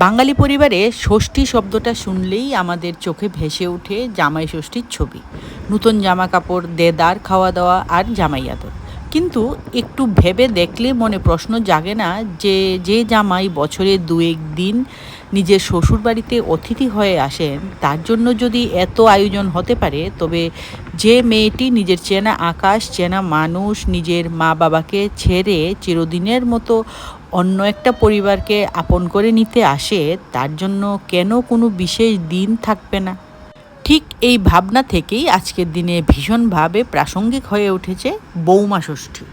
বাঙালি পরিবারে ষষ্ঠী শব্দটা শুনলেই আমাদের চোখে ভেসে ওঠে জামাই ষষ্ঠীর ছবি। নতুন জামা কাপড়, দেদার খাওয়া দাওয়া আর জামাই আদর। কিন্তু একটু ভেবে দেখলে মনে প্রশ্ন জাগে না যে যে জামাই বছরে দু একদিন নিজের শ্বশুরবাড়িতে অতিথি হয়ে আসেন, তার জন্য যদি এত আয়োজন হতে পারে, তবে যে মেয়েটি নিজের চেনা আকাশ, চেনা মানুষ, নিজের মা বাবাকে ছেড়ে চিরদিনের মতো অন্য একটা পরিবারকে আপন করে নিতে আসে, তার জন্য কেন কোনো বিশেষ দিন থাকবে না? ঠিক এই ভাবনা থেকেই আজকের দিনে ভীষণভাবে প্রাসঙ্গিক হয়ে উঠেছে বৌমা ষষ্ঠী।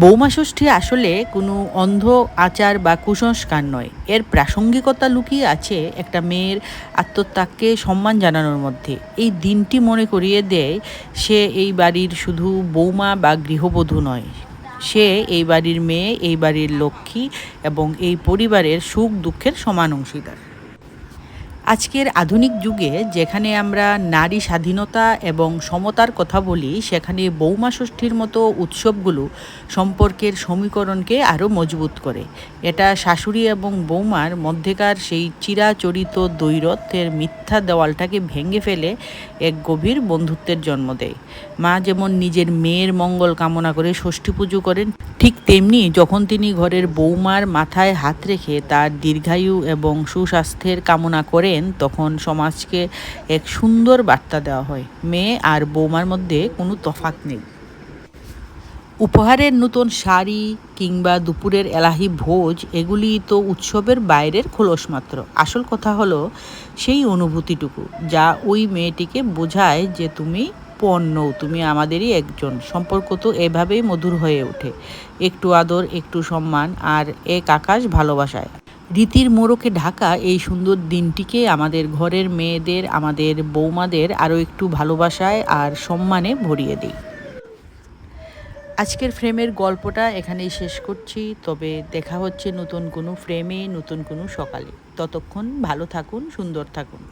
বৌমা ষষ্ঠী আসলে কোনো অন্ধ আচার বা কুসংস্কার নয়, এর প্রাসঙ্গিকতা লুকিয়ে আছে একটা মেয়ের আত্মত্যাগকে সম্মান জানানোর মধ্যে। এই দিনটি মনে করিয়ে দেয় সে এই বাড়ির শুধু বৌমা বা গৃহবধূ নয়, সে এই বাড়ির মেয়ে, এই বাড়ির লক্ষ্মী এবং এই পরিবারের সুখ দুঃখের সমান অংশীদার। আজকের আধুনিক যুগে যেখানে আমরা নারী স্বাধীনতা এবং সমতার কথা বলি, সেখানে বৌমা ষষ্ঠীর মতো উৎসবগুলো সম্পর্কের সমীকরণকে আরও মজবুত করে। এটা শাশুড়ি এবং বৌমার মধ্যেকার সেই চিরাচরিত দ্বৈরথের মিথ্যা দেওয়ালটাকে ভেঙে ফেলে এক গভীর বন্ধুত্বের জন্ম দেয়। মা যেমন নিজের মেয়ের মঙ্গল কামনা করে ষষ্ঠী পুজো করেন, ঠিক তেমনি যখন তিনি ঘরের বৌমার মাথায় হাত রেখে তার দীর্ঘায়ু এবং সুস্বাস্থ্যের কামনা করেন, তখন সমাজকে এক সুন্দর বার্তা দেওয়া হয়, মেয়ে আর বৌমার মধ্যে কোনো তফাৎ নেই। উপহারের নতুন শাড়ি কিংবা দুপুরের এলাহি ভোজ, এগুলি তো উৎসবের বাইরের খোলস মাত্র। আসল কথা হলো সেই অনুভূতিটুকু, যা ওই মেয়েটিকে বোঝায় যে তুমি পণ্য, তুমি আমাদেরই একজন। সম্পর্ক তো এভাবেই মধুর হয়ে ওঠে, একটু আদর, একটু সম্মান আর এক আকাশ ভালোবাসায়। রীতির মোড়কে ঢাকা এই সুন্দর দিনটিকে আমাদের ঘরের মেয়েদের, আমাদের বৌমাদের আরও একটু ভালোবাসায় আর সম্মানে ভরিয়ে দিই। আজকের ফ্রেমের গল্পটা এখানেই শেষ করছি, তবে দেখা হচ্ছে নতুন কোনো ফ্রেমে, নতুন কোনো সকালে। ততক্ষণ ভালো থাকুন, সুন্দর থাকুন।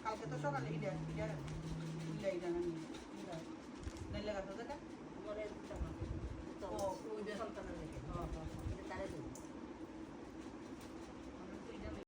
কালকে তো সকালে হিডা হিডা হিডা হিডা না নিলে গাছ থেকে ও ওই যে সন্তানের